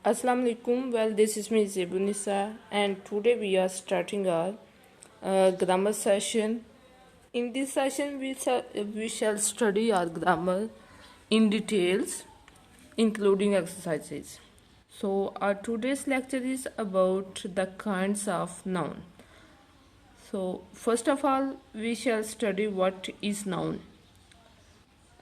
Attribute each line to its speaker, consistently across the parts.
Speaker 1: Assalamu alaikum. Well, this is me Zebunisa, and today we are starting our grammar session. In this session, we shall study our grammar in details, including exercises. So, our today's lecture is about the kinds of noun. So, first of all, we shall study what is noun.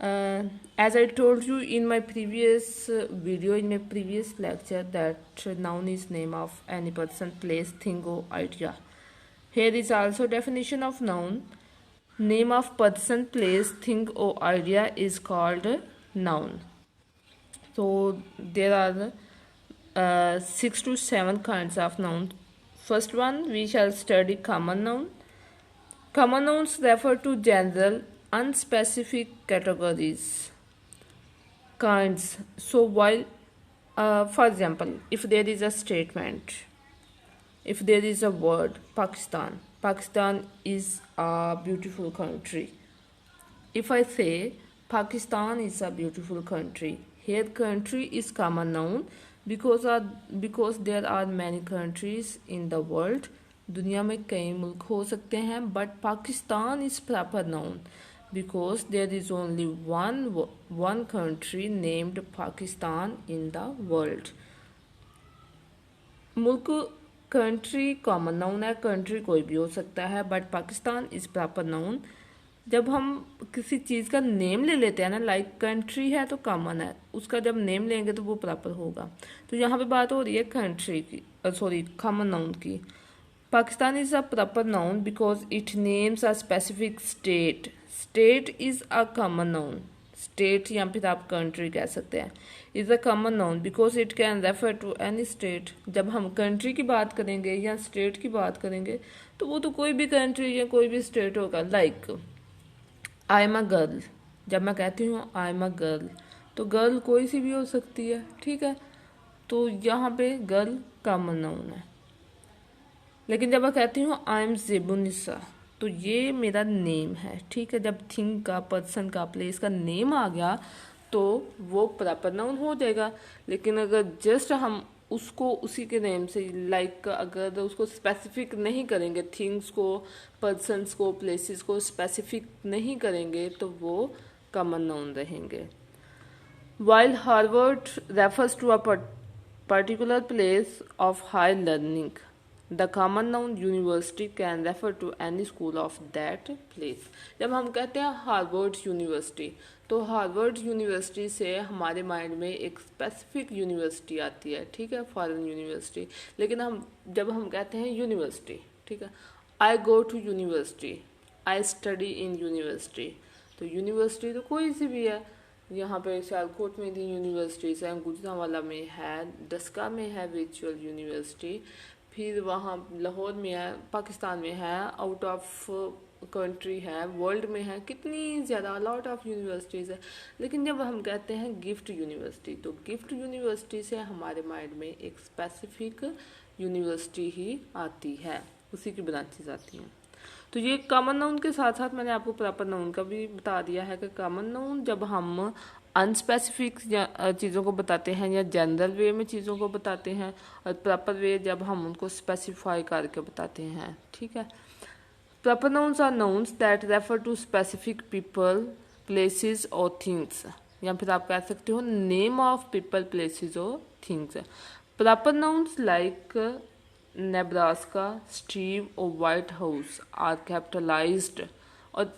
Speaker 1: As I told you in my previous video, in my previous lecture, that noun is name of any person, place, thing or idea. Here is also definition of noun. Name of person, place, thing or idea is called noun. So there are 6 to 7 kinds of noun. First one, we shall study common noun. Common nouns refer to general, unspecific categories, kinds. So while, for example, if there is a statement, if there is a word, Pakistan is a beautiful country. If I say Pakistan is a beautiful country, here country is common noun because there are many countries in the world. दुनिया में कई मुल्क हो सकते हैं, but Pakistan is proper noun because there is only one country named Pakistan in the world. मुल्क country common noun है, country कोई भी हो सकता है, but Pakistan is proper noun. जब हम किसी चीज़ का नेम ले लेते हैं ना, लाइक कंट्री है तो कॉमन है, उसका जब नेम लेंगे तो वो प्रॉपर होगा. तो यहाँ पे बात हो रही है कंट्री की, सॉरी कॉमन नाउन की. Pakistan is a proper noun because it names a specific state. State is a common noun. State या फिर आप country कह सकते हैं. Is a common noun because it can refer to any state. जब हम country की बात करेंगे या state की बात करेंगे तो वो तो कोई भी country या कोई भी state होगा. Like I am a girl. जब मैं कहती हूँ I am a girl तो girl कोई सी भी हो सकती है, ठीक है. तो यहाँ पे girl common noun है. लेकिन जब मैं कहती हूँ आई एम ज़ेबुनिसा तो ये मेरा नेम है, ठीक है. जब थिंग का, पर्सन का, प्लेस का नेम आ गया तो वो प्रॉपर नाउन हो जाएगा. लेकिन अगर जस्ट हम उसको उसी के नेम से, लाइक अगर उसको स्पेसिफिक नहीं करेंगे, थिंग्स को, पर्सनस को, प्लेसेस को स्पेसिफिक नहीं करेंगे तो वो कॉमन नाउन रहेंगे. While Harvard refers to a particular place of high learning, The common noun university can refer to any school of that place. जब हम कहते हैं हार्वर्ड यूनिवर्सिटी तो हार्वर्ड यूनिवर्सिटी से हमारे माइंड में एक स्पेसिफिक यूनिवर्सिटी आती है, ठीक है, फॉरेन यूनिवर्सिटी. लेकिन जब हम कहते हैं यूनिवर्सिटी, ठीक है, I go to university, I study in university, तो यूनिवर्सिटी तो कोई सी भी है. यहाँ पे सियालकोट में भी यूनिवर्सिटीज़ हैं, गुजरांवाला में है, डस्का में है वर्चुअल यूनिवर्सिटी, फिर वहाँ लाहौर में है, पाकिस्तान में है, आउट ऑफ कंट्री है, वर्ल्ड में है, कितनी ज़्यादा लॉट ऑफ यूनिवर्सिटीज़ है. लेकिन जब हम कहते हैं गिफ्ट यूनिवर्सिटी तो गिफ्ट यूनिवर्सिटी से हमारे माइंड में एक स्पेसिफिक यूनिवर्सिटी ही आती है, उसी की ब्रांचेज आती हैं. तो ये कॉमन नाउन के साथ साथ मैंने आपको प्रॉपर नाउन का भी बता दिया है कि कॉमन नाउन जब हम अनस्पेसिफिक चीज़ों को बताते हैं या जनरल वे में चीज़ों को बताते हैं, और प्रॉपर वे जब हम उनको स्पेसिफाई करके बताते हैं, ठीक है. Proper nouns are nouns that refer to specific people, places और थिंग्स, या फिर आप कह सकते हो नेम ऑफ पीपल, प्लेसेस और things. Proper nouns like Nebraska, Steve और व्हाइट हाउस आर कैपिटलाइज्ड. और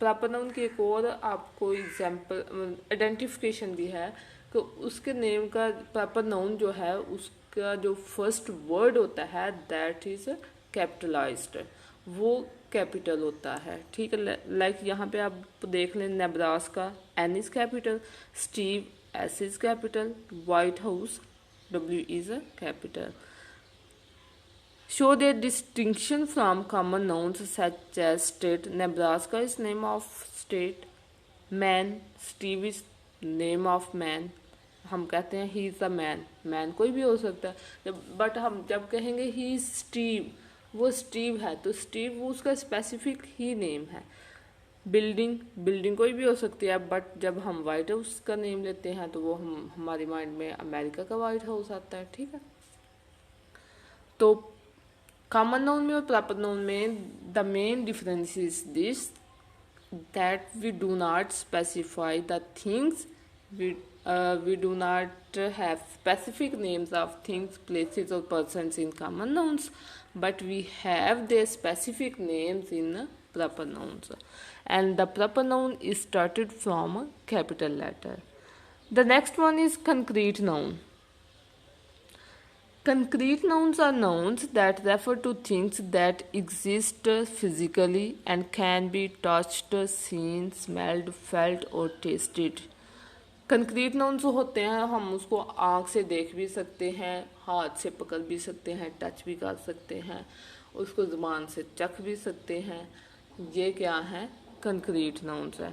Speaker 1: प्रॉपर नाउन की एक और आपको एग्जाम्पल आइडेंटिफिकेशन भी है कि उसके नेम का प्रॉपर नाउन जो है उसका जो फर्स्ट वर्ड होता है दैट इज कैपिटलाइज्ड, वो कैपिटल होता है, ठीक है. लाइक यहाँ पे आप देख लें, Nebraska N is capital, Steve S is capital, White House W is a capital. Show their distinction from common nouns such as state. Nebraska is name of state. Man, Steve is name of man. हम कहते हैं he is a man. Man कोई भी हो सकता है, but हम जब कहेंगे he is Steve, वो Steve है तो Steve वो उसका स्पेसिफिक ही नेम है. बिल्डिंग, बिल्डिंग कोई भी हो सकती है, बट जब हम वाइट हाउस का नेम लेते हैं तो वो हमारे माइंड में अमेरिका का वाइट हाउस आता है, ठीक है। तो कॉमन नाउन में और प्रॉपर नाउन में the main difference is this, that we do not specify the things, we do not have specific names of things, places or persons in common nouns, but we have their specific names in proper nouns, and the proper noun is started from a capital letter. The next one is concrete noun. Concrete nouns are nouns that refer to things that exist physically and can be touched, seen, smelled, felt or tasted. Concrete noun जो होते हैं हम उसको आँख से देख भी सकते हैं, हाथ से पकड़ भी सकते हैं, टच भी कर सकते हैं, उसको ज़ुबान से चख भी सकते हैं। ये क्या है? कंक्रीट नाउन्स है।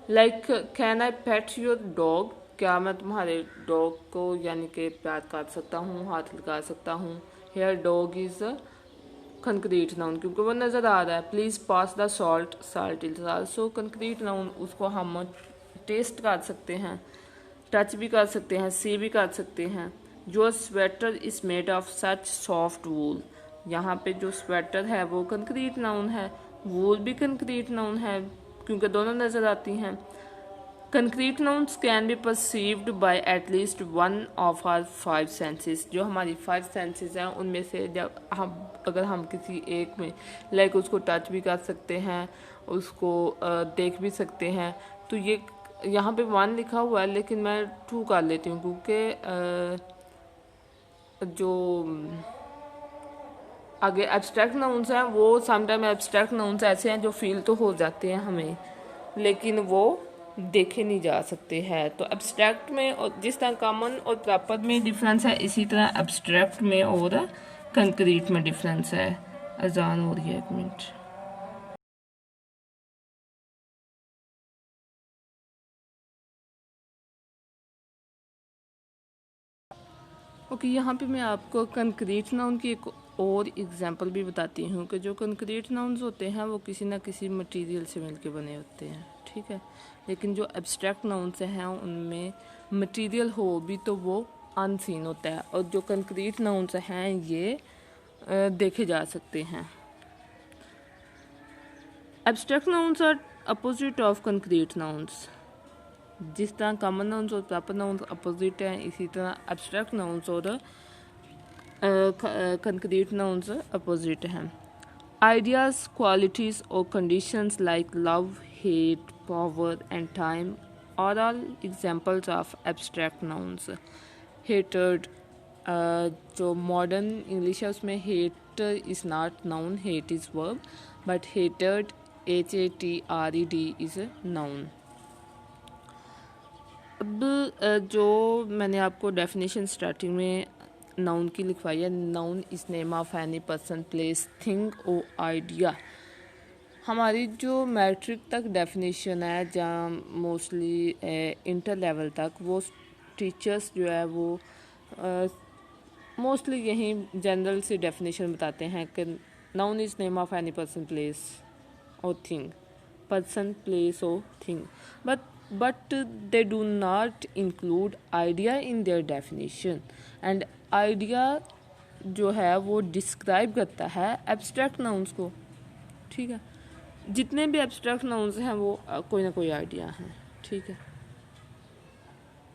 Speaker 1: Like can I pet your dog, क्या मैं तुम्हारे डॉग को यानी कि प्यार कर सकता हूँ, हाथ लगा सकता हूँ। Here dog is concrete noun क्योंकि वो नज़र आ रहा है। Please pass the salt, salt is also concrete noun, उसको हम टेस्ट कर सकते हैं, टच भी कर सकते हैं, सी भी कर सकते हैं। जो sweater is made of such soft wool, यहाँ पे जो स्वेटर है वो कंक्रीट नाउन है, वूल भी कंक्रीट नाउन है क्योंकि दोनों नज़र आती हैं। Concrete nouns can be perceived by at least one of our 5 senses, जो हमारी 5 सेंसेस हैं उनमें से जब अगर हम किसी एक में लाइक उसको टच भी कर सकते हैं, उसको देख भी सकते हैं। तो ये यहाँ पे 1 लिखा हुआ है लेकिन मैं 2 कर लेती हूँ क्योंकि जो आगे एब्स्ट्रैक्ट नाउन्स हैं वो समटाइम एब्स्ट्रैक्ट नाउन्स ऐसे हैं जो फील तो हो जाते हैं हमें लेकिन वो देखे नहीं जा सकते हैं। तो एब्स्ट्रैक्ट में और जिस तरह कॉमन और प्रॉपर में डिफरेंस है, इसी तरह एब्स्ट्रैक्ट में और कंक्रीट में डिफरेंस है। अजान हो रही है, 1 मिनट। ओके, यहाँ पे मैं आपको कंक्रीट नाउन की एक और एग्जांपल भी बताती हूँ कि जो कंक्रीट नाउन्स होते हैं वो किसी ना किसी मटेरियल से मिलके बने होते हैं, ठीक है। लेकिन जो एब्स्ट्रैक्ट नाउन्स हैं उनमें मटेरियल हो भी तो वो अनसीन होता है, और जो कंक्रीट नाउन्स हैं ये देखे जा सकते हैं। Abstract nouns are opposite of concrete nouns. जिस तरह कॉमन नाउन्स और प्रॉपर नाउन्स अपोजिट हैं, इसी तरह एब्स्ट्रैक्ट नाउन्स और कंक्रीट नाउन्स अपोजिट हैं। आइडियाज़, क्वालिटीज़ और conditions like love, hate, power and time are all examples of abstract nouns. हेटेड, जो मॉडर्न इंग्लिश है उसमें hate is not noun, hate is verb, but हेटेड HATRED इज़ नाउन। अब जो मैंने आपको डेफिनेशन स्टार्टिंग में नाउन की लिखवाई है, noun is name of any person, place, thing और आइडिया। हमारी जो मैट्रिक तक डेफिनेशन है जहाँ मोस्टली इंटर लेवल तक वो टीचर्स जो है वो मोस्टली यही जनरल सी डेफिनेशन बताते हैं कि noun is name of any person, place और थिंग, पर्सन, प्लेस और thing, but they do not include idea in their definition, and idea जो है वो डिस्क्राइब करता है एब्स्ट्रैक्ट नाउन्स को, ठीक है। जितने भी एब्स्ट्रैक्ट नाउन्स हैं वो कोई ना कोई आइडिया हैं, ठीक है।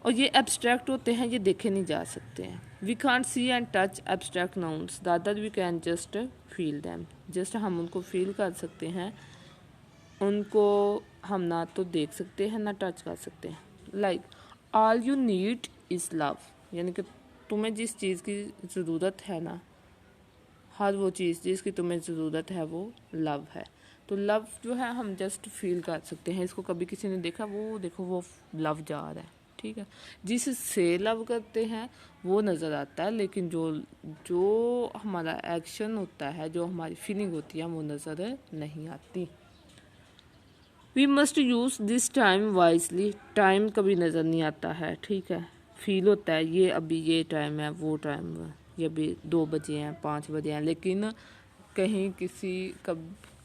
Speaker 1: और ये एब्स्ट्रैक्ट होते हैं, ये देखे नहीं जा सकते हैं। We can't see and touch abstract nouns, rather we can just feel them, just हम उनको फील कर सकते हैं, उनको हम ना तो देख सकते हैं ना टच कर सकते हैं। Like all you need is love, यानी कि तुम्हें जिस चीज़ की ज़रूरत है ना, हर वो चीज़ जिसकी तुम्हें ज़रूरत है वो लव है। तो लव जो है हम जस्ट फील कर सकते हैं, इसको कभी किसी ने देखा, वो देखो वो लव जा रहा है, ठीक है। जिससे लव करते हैं वो नज़र आता है, लेकिन जो हमारा एक्शन होता है, जो हमारी फीलिंग होती है वो नज़र नहीं आती। We must use this time wisely, time कभी नज़र नहीं आता है, ठीक है। फील होता है ये अभी ये टाइम है, वो टाइम है, ये अभी 2 बजे हैं, 5 बजे हैं, लेकिन कहीं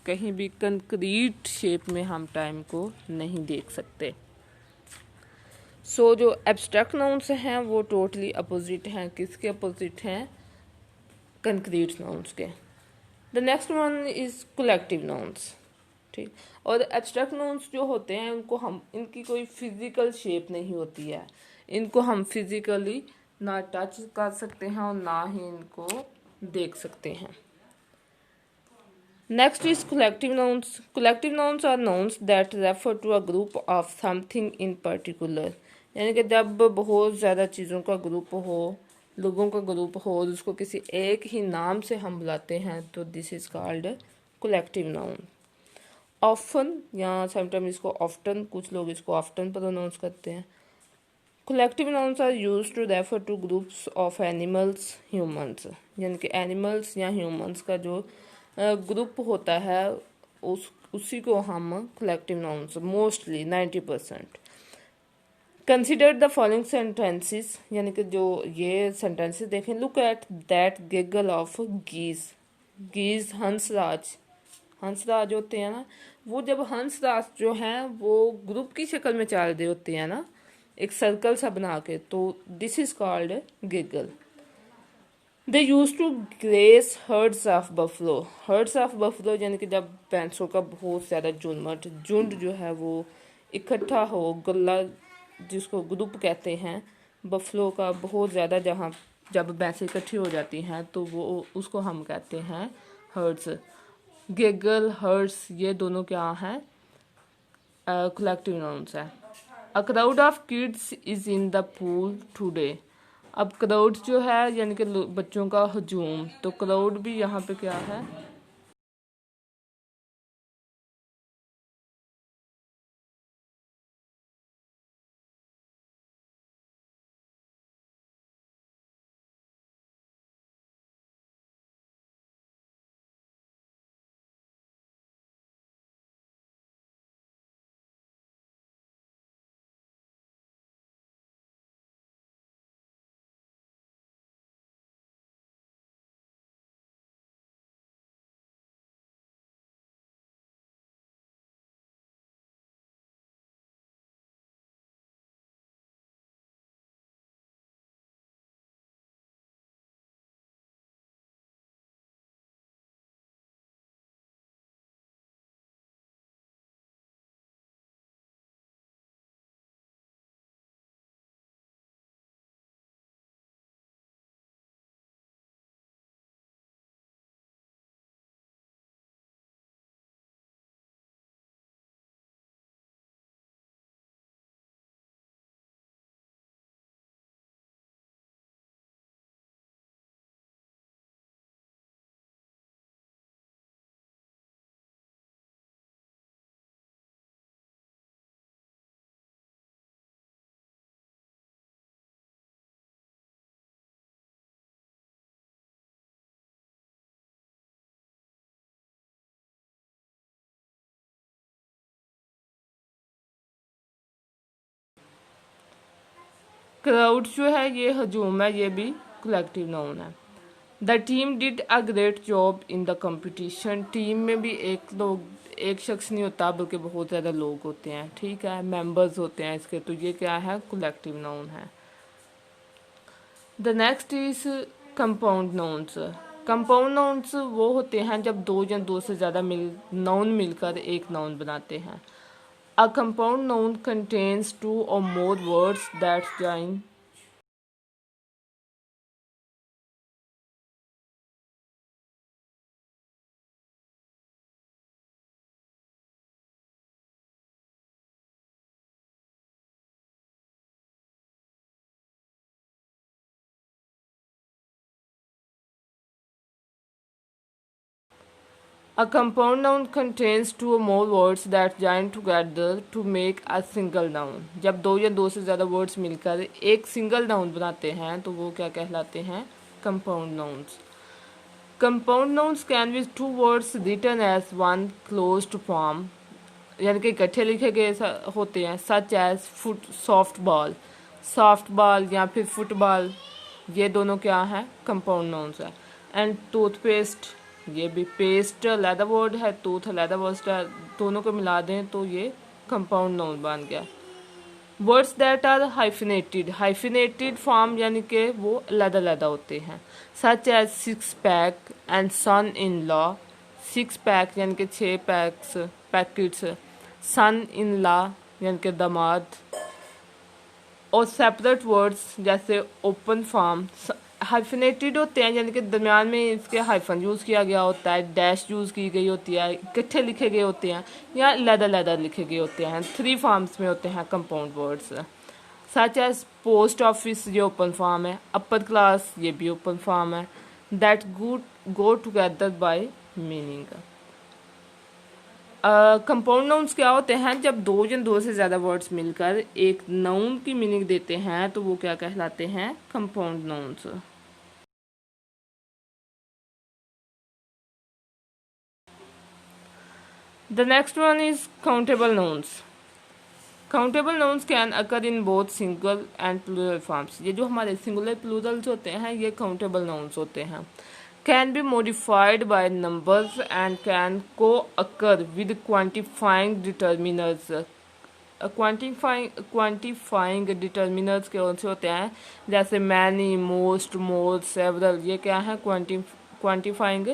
Speaker 1: कहीं भी कंक्रीट शेप में हम टाइम को नहीं देख सकते। जो एब्स्ट्रैक्ट नाउन्स हैं वो टोटली अपोजिट हैं, किसके अपोजिट हैं? कंक्रीट नाउन्स के। The next one is collective nouns. ठीक। और एब्स्ट्रैक्ट नाउन्स जो होते हैं उनको हम, इनकी कोई फिजिकल शेप नहीं होती है, इनको हम फिजिकली ना टच कर सकते हैं और ना ही इनको देख सकते हैं। Next is collective nouns. Collective nouns are nouns that refer to a group of something in particular, यानी कि जब बहुत ज़्यादा चीज़ों का ग्रुप हो, लोगों का ग्रुप हो और उसको किसी एक ही नाम से हम बुलाते हैं तो this is called collective noun. Often या समटाइम इसको ऑफ्टन, कुछ लोग इसको ऑफ्टन प्रोनाउंस करते हैं। Collective nouns are used to refer to groups of animals, humans, यानी कि एनिमल्स या ह्यूमंस का जो ग्रुप होता है उसी को हम collective nouns mostly 90%। Consider the following sentences, यानी कि जो ये सेंटेंसेस देखें। Look at that giggle of geese. Geese हंसराज, हंसराज होते हैं ना, वो जब हंसराज जो हैं वो ग्रुप की शक्ल में चल रहे होते हैं ना, एक सर्कल सा बना के, तो this is called giggle. They use to graze herds of buffalo. Herds of buffalo यानी कि जब भैंसों का बहुत ज़्यादा झुंड जो है वो इकट्ठा हो, गला जिसको ग्रुप कहते हैं, बफलो का बहुत ज़्यादा, जहाँ जब भैंसें इकट्ठी हो जाती हैं तो वो उसको हम कहते हैं हर्ड्स। गिगल, हर्ड्स, ये दोनों क्या हैं? कलेक्टिव नाउन्स है। A crowd of kids is in the pool today. अब क्राउड जो है यानी कि बच्चों का हजूम, तो क्राउड भी यहाँ पे क्या है? क्राउड जो है ये हजूम है, ये भी कलेक्टिव नाउन है। The team did a great job in the competition. Team में भी एक शख्स नहीं होता बल्कि बहुत ज़्यादा लोग होते हैं, ठीक है, मेंबर्स होते हैं इसके, तो ये क्या है? कलेक्टिव नाउन है। The next is compound nouns. Compound nouns वो होते हैं जब दो या दो से ज़्यादा नाउन मिलकर एक नाउन बनाते हैं। A compound noun contains two or more words that join। A compound noun contains two or more words that join together to make a single noun। जब दो या दो से ज़्यादा वर्ड्स मिलकर एक सिंगल नाउन बनाते हैं तो वो क्या कहलाते हैं? Compound nouns. Compound nouns can be two words written as one closed form, यानी कि इकट्ठे लिखे गए होते हैं, such as foot, soft ball या फिर फुटबॉल, ये दोनों क्या है? कंपाउंड नाउन्स है। एंड टूथपेस्ट, ये भी पेस्ट लेदर वर्ड है, टूथ लेदर वर्ड है, दोनों को मिला दें तो ये कंपाउंड नाउन बन गया। Words that are hyphenated, hyphenated form यानी कि वो अलग होते हैं, such as six pack and son in law. Six pack यानी कि 6 पैकेट्स, सन इन लॉ यानी कि दामाद। और सेपरेट वर्ड्स जैसे ओपन फार्म हाइफिनेटेड होते हैं यानी कि दरमियान में इसके हाइफन यूज़ किया गया होता है, डैश यूज़ की गई होती है, इकट्ठे लिखे गए होते हैं या लैदर लिखे गए होते हैं। 3 फॉर्म्स में होते हैं compound words, such as post office ये ओपन फॉर्म है, अपर क्लास ये भी ओपन फॉर्म है, that go together by meaning. Compound nouns क्या होते हैं, जब 2 या 2 से ज़्यादा वर्ड्स मिलकर एक नाउन की मीनिंग देते हैं तो वो क्या कहलाते हैं, compound nouns. The next one is countable nouns. Countable nouns can occur in both single and plural forms. ये जो हमारे singular plurals होते हैं ये countable nouns होते हैं। Can be modified by numbers and can co-occur with quantifying determiners. Quantifying determiners कौन से होते हैं, जैसे मैनी, मोस्ट, मोर, सेवरल, ये क्या है क्वांटिफाइंग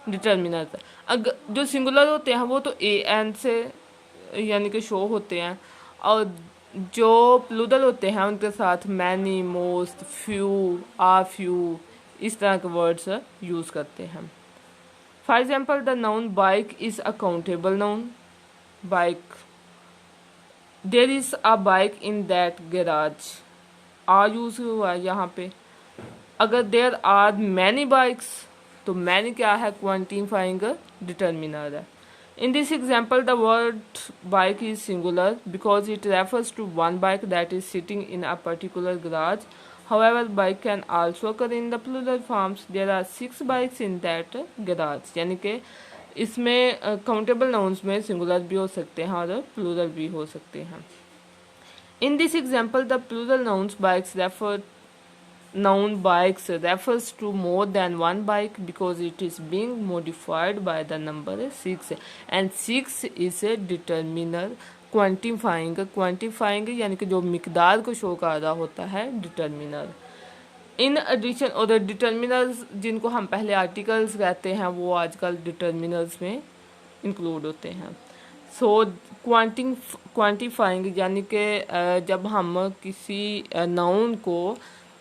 Speaker 1: डिटर्मिनर्स। अगर जो सिंगुलर होते हैं वो तो ए एन से यानी कि शो होते हैं, और जो प्लूरल होते हैं उनके साथ many, most, few, a few इस तरह के वर्ड्स यूज़ करते हैं। For example the noun bike is a countable noun. Bike, there is a bike in that garage, a use हुआ है यहाँ पे। अगर देर आर मैनी बाइक्स तो मैनी क्या है, क्वांटिफाइंग डिटर्मिनर है। In this example the word bike is singular because it refers to one bike that is sitting in a particular garage. However, bike can also occur in the plural forms. There are 6 bikes in that garage. यानी कि इसमें countable nouns में singular भी हो सकते हैं और plural भी हो सकते हैं। In this example the plural noun bikes refers to more than one bike because it is being modified by the number 6 and 6 is a determiner quantifying यानी कि जो मिकदार को शो कर रहा होता है, डिटर्मिनर। इन एडिशन और डिटर्मिनर्स जिनको हम पहले आर्टिकल्स कहते हैं वो आजकल डिटर्मिनर्स में इंक्लूड होते हैं। सो क्वांटिफाइंग यानी कि जब हम किसी नाउन को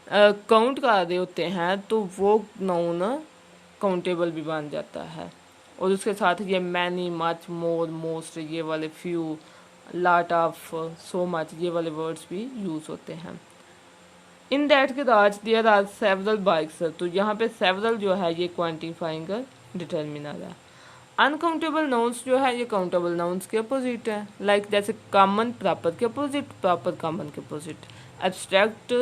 Speaker 1: काउंट कर रहे होते हैं तो वो नाउन काउंटेबल भी बन जाता है, और उसके साथ ये मैनी, मच, मोर, मोस्ट, ये वाले few, lot of, so much, ये वाले वर्ड्स भी यूज़ होते हैं। In that garage there are several bikes, तो यहाँ पे सेवरल जो है ये क्वांटिफाइंग डिटर्मिनर है। अनकाउंटेबल नाउन्स जो है ये काउंटेबल नाउन्स के अपोजिट है, लाइक जैसे कॉमन प्रॉपर के अपोजिट, प्रॉपर कॉमन के अपोजिट, एब्स्ट्रैक्ट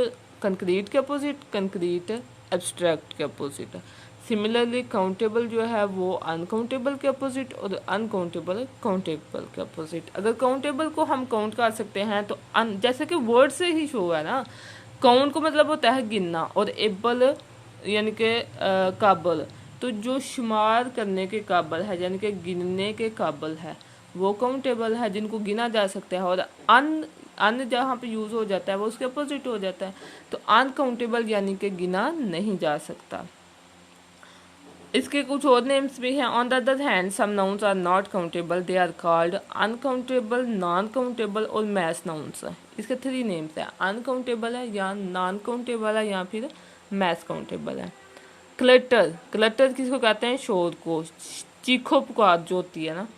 Speaker 1: कंक्रीट के अपोजिट, कंक्रीट एब्स्ट्रैक्ट के अपोजिट। सिमिलरली काउंटेबल जो है वो अनकाउंटेबल के अपोजिट और अनकाउंटेबल काउंटेबल के अपोजिट। अगर काउंटेबल को हम काउंट कर सकते हैं तो जैसे कि वर्ड से ही शो है ना, काउंट को मतलब होता है गिनना, और एबल यानी कि काबल, तो जो शुमार करने के काबल है यानी कि गिनने के काबल है वो काउंटेबल है, जिनको गिना जा सकता है। और अन जहाँ पे यूज़ हो जाता है वो उसके अपोजिट हो जाता है, तो अनकाउंटेबल यानी कि गिना नहीं जा सकता। इसके कुछ और नेम्स भी हैं। On the other hand some nouns are not countable, they are called uncountable, non countable और मैस नाउन्स। इसके 3 नेम्स हैं, अनकाउंटेबल है या नॉन काउंटेबल है या फिर मैस काउंटेबल है। क्लटर, क्लटर किसको कहते हैं, शोर को, चीखो पुकार जो होती है ना।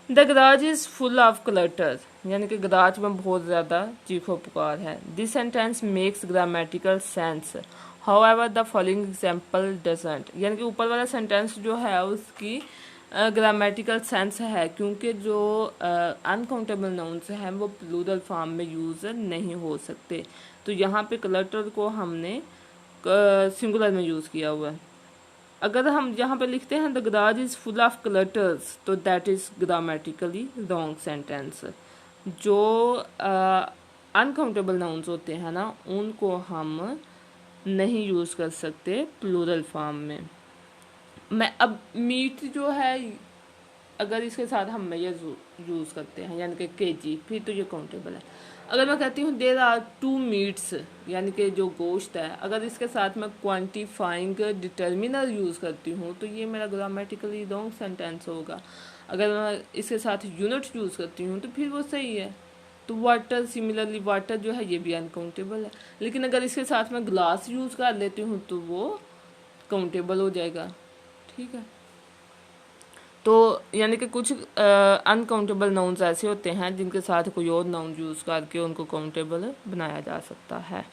Speaker 1: The garage is full of clutter, यानी कि गराज में बहुत ज़्यादा चीखो पुकार है। This sentence makes grammatical sense, however the following example doesn't, यानी कि ऊपर वाला सेंटेंस जो है उसकी ग्रामेटिकल सेंस है, क्योंकि जो अनकाउंटेबल नाउन्स हैं वो प्लूरल फॉर्म में यूज़ नहीं हो सकते। तो यहाँ पे क्लटर को हमने सिंगुलर में यूज़ किया हुआ है। अगर हम यहाँ पे लिखते हैं the garage is full of clutters, तो that is grammatically wrong sentence. जो अनकाउंटेबल नाउन्स होते हैं ना उनको हम नहीं यूज़ कर सकते प्लूरल फॉर्म में। मैं अब मीट जो है, अगर इसके साथ हम मेजर यूज़ करते हैं यानी कि केजी, फिर तो ये काउंटेबल है। अगर मैं कहती हूँ देर आर टू मीट्स, यानी कि जो गोश्त है, अगर इसके साथ मैं क्वांटिफाइंग डिटर्मिनर यूज़ करती हूँ तो ये मेरा ग्रामेटिकली रॉन्ग सेंटेंस होगा। अगर मैं इसके साथ यूनिट यूज़ करती हूँ तो फिर वो सही है। तो वाटर, सिमिलरली वाटर जो है ये भी अनकाउंटेबल है। लेकिन अगर इसके साथ मैं ग्लास यूज़ कर लेती हूँ तो वो काउंटेबल हो जाएगा। ठीक है, तो यानी कि कुछ अनकाउंटेबल नाउन्स ऐसे होते हैं जिनके साथ कोई और नाउन यूज़ करके उनको काउंटेबल बनाया जा सकता है।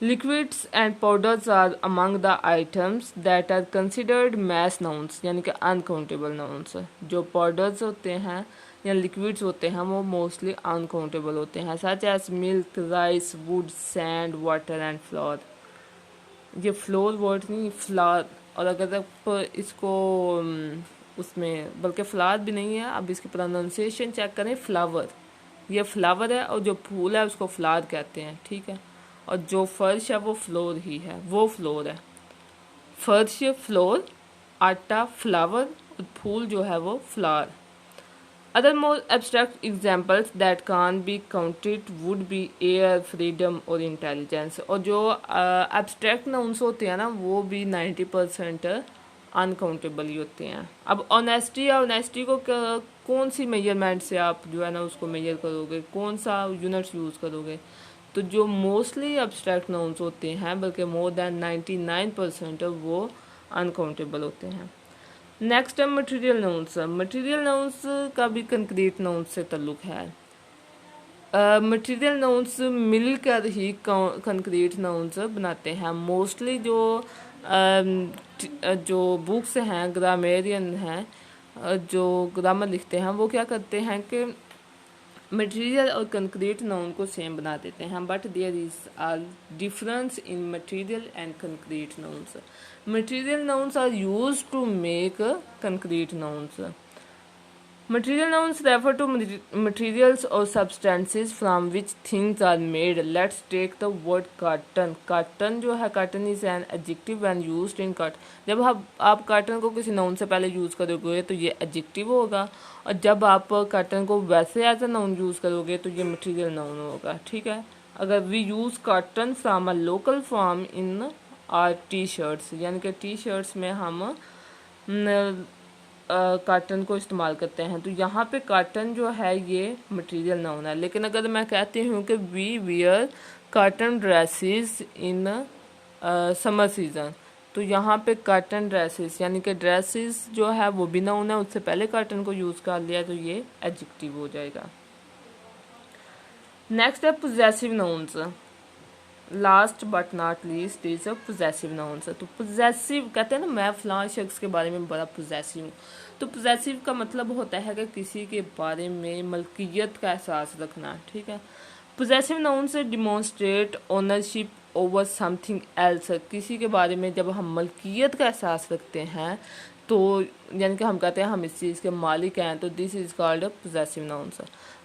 Speaker 1: Liquids and powders are among the items that are considered mass nouns, यानी कि अनकाउंटेबल नाउन्स। जो पाउडर्स होते हैं या लिक्विड्स होते हैं वो मोस्टली अनकाउंटेबल होते हैं, such as milk, rice, wood, sand, water and flour. ये फ्लोर वर्ड नहीं, फ्लावर। और अगर आप इसको उसमें, बल्कि फ्लावर भी नहीं है, अब इसकी प्रोनाउंसिएशन चेक करें, फ्लावर। ये फ्लावर है और जो फूल है उसको फ्लावर कहते हैं। ठीक है, और जो फर्श है वो फ्लोर ही है, वो फ्लोर है। फर्श फ्लोर, आटा फ्लावर, और फूल जो है वो flower. Other more abstract examples that can't be counted would be air, freedom और intelligence। और जो abstract nouns होते हैं ना वो भी 90% अनकाउंटेबल ही होते हैं। अब ऑनेस्टी या ऑनेस्टी को कौन सी मेजरमेंट से आप जो है ना उसको मेजर करोगे, कौन सा यूनिट्स यूज़ करोगे? तो जो मोस्टली abstract nouns होते हैं, बल्कि मोर देन 99% वो अनकाउंटेबल होते हैं। नेक्स्ट है मटेरियल नाउन्स। मटेरियल नाउन्स का भी कंक्रीट नाउन्स से ताल्लुक है। मटेरियल नाउन्स मिलकर ही कंक्रीट नाउन्स बनाते हैं। मोस्टली जो बुक्स हैं, ग्रामेरियन हैं, जो ग्रामर लिखते हैं, वो क्या करते हैं कि मटेरियल और कंक्रीट नाउन को सेम बना देते हैं, but there is are difference in material and concrete nouns. Material nouns are used to make concrete nouns. Material nouns refer to materials or substances from which things are made. Let's take the word carton. Carton जो है, carton is an adjective when used in cut. जब आप carton को किसी noun से पहले use करोगे तो ये adjective होगा, और जब आप carton को वैसे एज a noun यूज़ करोगे तो ये material noun होगा। ठीक है, अगर we use carton from a local farm in our t-shirts, यानी कि t-shirts में हम कार्टन को इस्तेमाल करते हैं, तो यहाँ पे कार्टन जो है ये मटेरियल नाउन है। लेकिन अगर मैं कहती हूँ कि we wear cotton dresses in summer season, तो यहाँ पे कार्टन ड्रेसेस यानी कि ड्रेसेस जो है वो भी नाउन है, उससे पहले कार्टन को यूज़ कर लिया तो ये एडजेक्टिव हो जाएगा। नेक्स्ट है possessive nouns. Last but not least is possessive nouns. तो पोजेसिव कहते हैं ना, मैं फलां शख्स के बारे में बड़ा पोजेसिव हूँ। तो पोजेसिव का मतलब होता है कि किसी के बारे में मलकियत का एहसास रखना। ठीक है, पोजेसिव नाउन से demonstrate ownership over something else. किसी के बारे में जब हम मलकियत का एहसास रखते हैं तो यानी कि हम कहते हैं हम इस चीज़ के मालिक हैं, तो this is called possessive nouns.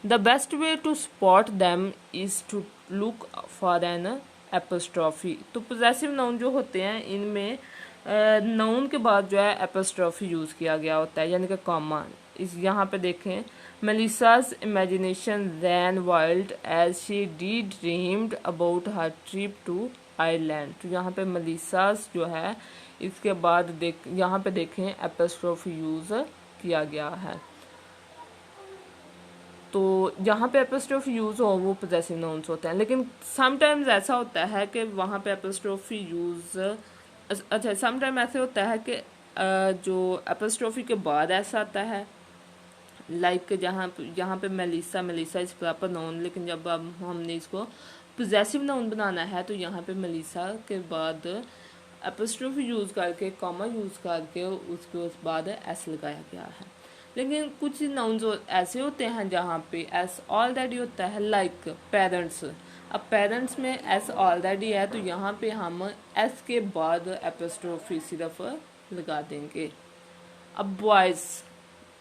Speaker 1: The best way to spot them is to look for an apostrophe. तो पोजेसिव नाउन जो होते हैं इनमें नाउन के बाद जो है एपोस्ट्रॉफी यूज़ किया गया होता है, यानी कि कॉमा। इस यहाँ पे देखें, मेलिसा's imagination ran wild as she daydreamed about her trip to Ireland। तो यहाँ पे मेलिसा's जो है, इसके बाद यहाँ पे देखें एपोस्ट्रॉफी यूज़ किया गया है। तो जहाँ पे एपोस्ट्रोफी यूज़ हो वो पोजेसिव नाउन्स होते हैं। लेकिन समटाइम्स ऐसा होता है कि वहाँ पे एपोस्ट्रोफी यूज़, अच्छा समटाइम ऐसे होता है कि जो एपोस्ट्रोफी के बाद ऐसा आता है, लाइक यहाँ पे मेलिसा इस प्रॉपर नाउन, लेकिन जब हमने इसको पोजेसिव नाउन बनाना है तो यहाँ पे मेलिसा के बाद एपोस्ट्रोफी यूज़ करके, कॉमा यूज़ करके उसके उस बाद एस लगाया गया है। लेकिन कुछ नाउन्स ऐसे होते हैं जहाँ पे एस ऑलरेडी होता है, लाइक पेरेंट्स। अब पेरेंट्स में एस ऑलरेडी है तो यहाँ पे हम एस के बाद एपोस्ट्रोफी सिर्फ लगा देंगे। अब बॉयज़,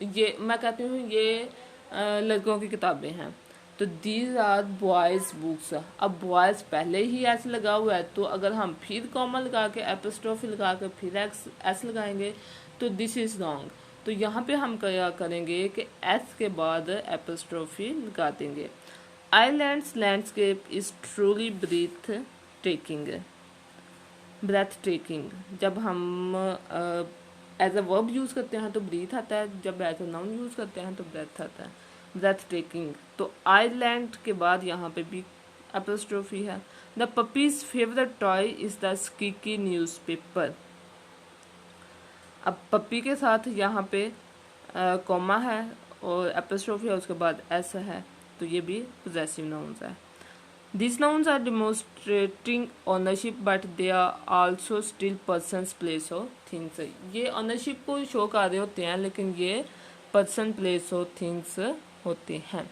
Speaker 1: ये मैं कहती हूँ ये लड़कों की किताबें हैं। तो दीज आर बॉयज़ बुक्स। अब बॉयज़ पहले ही एस लगा हुआ है, तो अगर हम फिर कॉमा लगा के एपोस्ट्रोफी लगा के फिर एस लगाएंगे तो दिस इज़ रॉन्ग। तो यहाँ पे हम क्या करेंगे कि एस के बाद एपोस्ट्रोफी लगा देंगे। Island's landscape is truly breathtaking. Breathtaking जब हम एज अ वर्ब यूज़ करते हैं तो ब्रीथ आता है, जब एज अ नाउन यूज़ करते हैं तो ब्रेथ आता है। ब्रेथ टेकिंग, तो आइलैंड के बाद यहाँ पे भी एपोस्ट्रोफी है। The puppy's favourite toy is the squeaky newspaper. अब पपी के साथ यहाँ पे कॉमा है और एपोस्ट्रोफी है, उसके बाद एस है, तो ये भी पोजेसिव नाउन्स है। These nouns are demonstrating ownership, but they are also still persons, place or things। ये ownership को शो कर रहे होते हैं, लेकिन ये person, place और things होते हैं।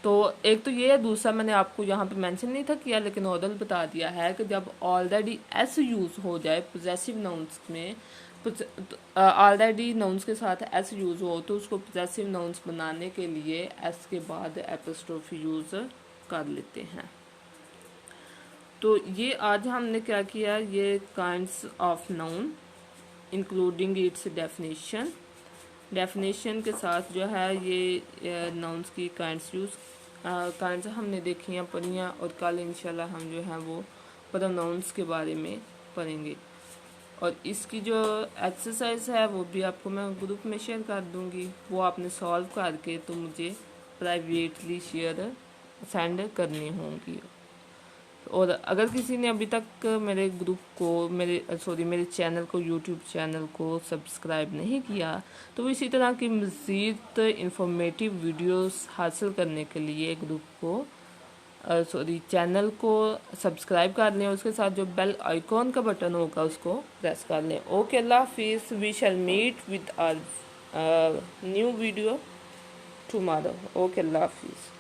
Speaker 1: तो एक तो ये है, दूसरा मैंने आपको यहाँ पे मेंशन नहीं था किया, लेकिन ओरल बता दिया है कि जब ऑलरेडी एस यूज़ हो जाए पोजेसिव नाउन्स में, ऑलरेडी नाउन्स के साथ एस यूज़ हो, तो उसको पोजेसिव नाउन्स बनाने के लिए एस के बाद एपोस्ट्रोफी यूज़ कर लेते हैं। तो ये आज हमने क्या किया, ये kinds of noun including it's definition. Definition के साथ जो है ये नाउन्स की काइंड्स हमने देखी हैं, पढ़ी हैं, और कल इंशाल्लाह हम जो है वो प्रोनाउंस के बारे में पढ़ेंगे। और इसकी जो एक्सरसाइज है वो भी आपको मैं ग्रुप में शेयर कर दूंगी, वो आपने सॉल्व करके तो मुझे प्राइवेटली सेंड करनी होंगी। और अगर किसी ने अभी तक मेरे ग्रुप को मेरे चैनल को, यूट्यूब चैनल को सब्सक्राइब नहीं किया, तो वो इसी तरह की मज़ीद इंफॉर्मेटिव वीडियोस हासिल करने के लिए ग्रुप को चैनल को सब्सक्राइब कर लें, उसके साथ जो बेल आइकॉन का बटन होगा उसको प्रेस कर लें। ओके, अल्लाह हाफिज़। We shall meet with our new video tomorrow. Okay, अल्लाह हाफिज़।